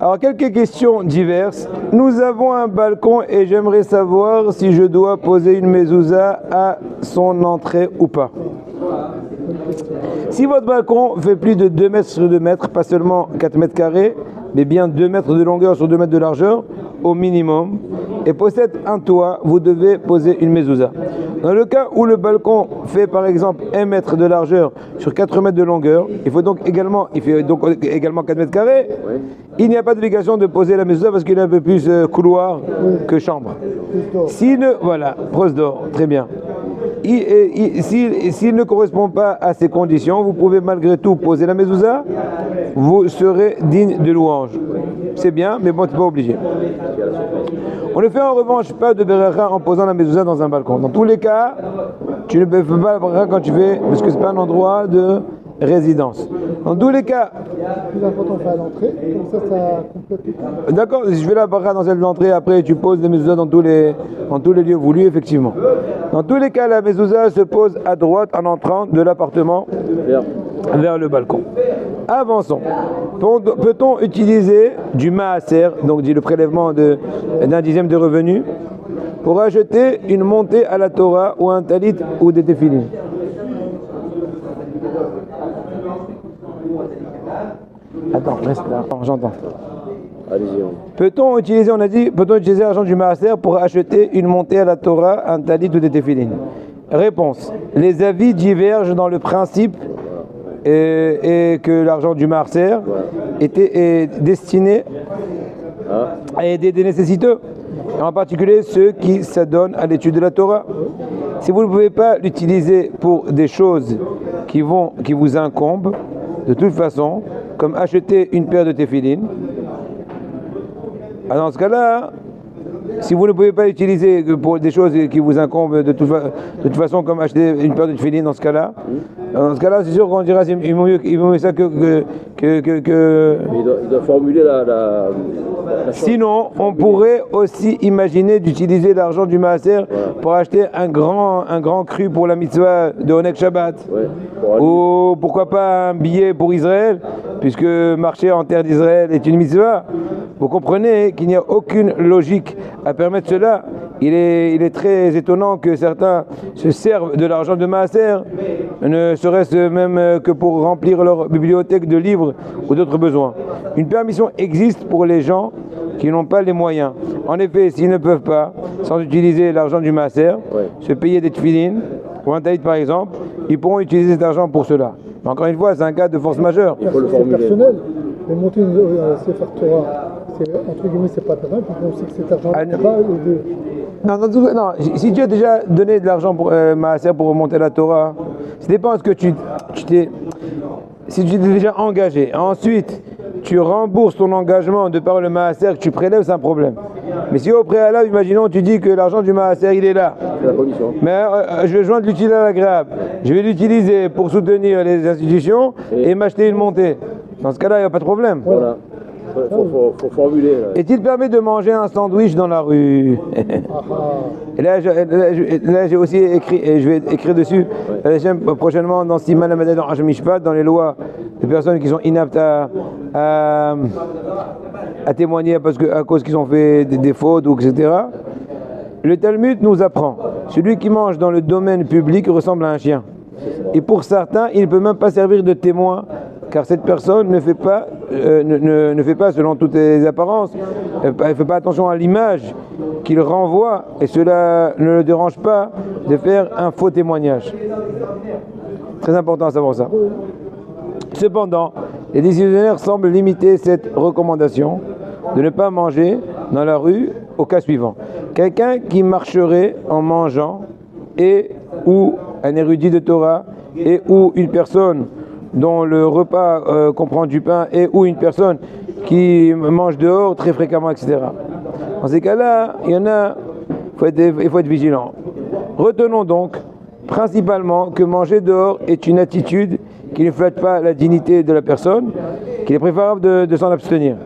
Alors, quelques questions diverses. Nous avons un balcon et j'aimerais savoir si je dois poser une mezouza à son entrée ou pas. Si votre balcon fait plus de 2 mètres sur 2 mètres, pas seulement 4 mètres carrés, mais bien 2 mètres de longueur sur 2 mètres de largeur, au minimum, et possède un toit, vous devez poser une mezouza. Dans le cas où le balcon fait par exemple 1 mètre de largeur sur 4 mètres de longueur, il fait donc également 4 mètres carrés, il n'y a pas d'obligation de poser la mezouza parce qu'il est un peu plus couloir que chambre. Voilà, prosdor, très bien. S'il ne correspond pas à ces conditions, vous pouvez malgré tout poser la mezouza, vous serez digne de louange. C'est bien, mais bon, tu n'es pas obligé. On ne fait en revanche pas de beracha en posant la mezouza dans un balcon. Dans tous les cas, tu ne fais pas la beracha quand tu fais, parce que ce n'est pas un endroit de résidence. Dans tous les cas, plus important faire à l'entrée, comme ça complète tout. D'accord, si je fais la baracha dans celle de l'entrée, après tu poses les mezouza dans tous les lieux voulus, effectivement. Dans tous les cas, la mezouza se pose à droite en entrant de l'appartement vers le balcon. Avançons. Peut-on utiliser du maaser, donc dit le prélèvement d'un dixième de revenu, pour acheter une montée à la Torah ou un talit ou des téfilines? Attends, reste là. J'entends. Allez-y. Peut-on utiliser l'argent du maaser pour acheter une montée à la Torah, un talit ou des téfilines? Réponse. Les avis divergent dans le principe et que l'argent du maaser est destiné à aider des nécessiteux, en particulier ceux qui s'adonnent à l'étude de la Torah. Si vous ne pouvez pas l'utiliser pour des choses qui vous incombent, de toute façon, comme acheter une paire de téfilines, dans ce cas-là, si vous ne pouvez pas l'utiliser pour des choses qui vous incombent de toute façon, comme acheter une paire de téfilines, dans ce cas-là, c'est sûr qu'on dira il vaut mieux ça que... Il doit formuler la Sinon, on pourrait aussi imaginer d'utiliser l'argent du maaser pour acheter un grand cru pour la mitzvah de Onek Shabbat. Ou pourquoi pas un billet pour Israël, puisque marcher en terre d'Israël est une mitzvah. Vous comprenez qu'il n'y a aucune logique à permettre cela. Il est très étonnant que certains se servent de l'argent de maaser, ne serait-ce même que pour remplir leur bibliothèque de livres ou d'autres besoins. Une permission existe pour les gens qui n'ont pas les moyens. En effet, s'ils ne peuvent pas, sans utiliser l'argent du maaser, se payer des tefilines ou un talit par exemple, ils pourront utiliser cet argent pour cela. Mais encore une fois, c'est un cas de force majeure. Il faut le formuler. C'est personnel, mais monter une Sefer Torah, entre guillemets, c'est pas personnel, puis on sait que cet argent n'est pas aider. Non, si tu as déjà donné de l'argent pour maaser pour remonter la Torah, ça dépend de ce que tu t'es... Si tu t'es déjà engagé, ensuite tu rembourses ton engagement de par le maaser que tu prélèves, c'est un problème. Mais si au préalable, imaginons, tu dis que l'argent du maaser, il est là, mais je vais joindre l'utile à l'agréable, je vais l'utiliser pour soutenir les institutions et m'acheter une montée. Dans ce cas-là, il n'y a pas de problème. Voilà. Faut formuler. Là. Est-il permis de manger un sandwich dans la rue? Et là, j'ai aussi écrit, et je vais écrire dessus, prochainement dans Siman Lamed dans Hachem Mishpat, dans les lois des personnes qui sont inaptes à témoigner à cause qu'ils ont fait des fautes, ou etc. Le Talmud nous apprend, celui qui mange dans le domaine public ressemble à un chien. Et pour certains, il ne peut même pas servir de témoin, car cette personne ne fait pas, selon toutes les apparences, elle ne fait pas attention à l'image qu'il renvoie, et cela ne le dérange pas de faire un faux témoignage. Très important à savoir ça. Cependant, les décisionnaires semblent limiter cette recommandation de ne pas manger dans la rue au cas suivant. Quelqu'un qui marcherait en mangeant, et ou un érudit de Torah, et ou une personne dont le repas comprend du pain, et ou une personne qui mange dehors très fréquemment, etc. Dans ces cas-là, il faut être vigilant. Retenons donc principalement que manger dehors est une attitude qui ne flatte pas la dignité de la personne, qu'il est préférable de s'en abstenir.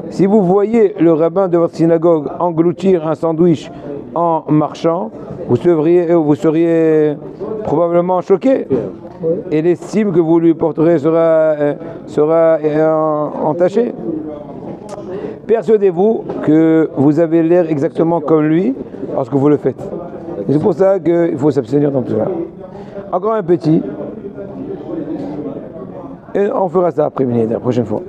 Si vous voyez le rabbin de votre synagogue engloutir un sandwich en marchant, vous seriez probablement choqué. Et l'estime que vous lui porterez sera entachée. persuadez-vous que vous avez l'air exactement comme lui lorsque vous le faites. Et c'est pour ça qu'il faut s'abstenir dans tout ça. Encore un petit. Et on fera ça après, la prochaine fois.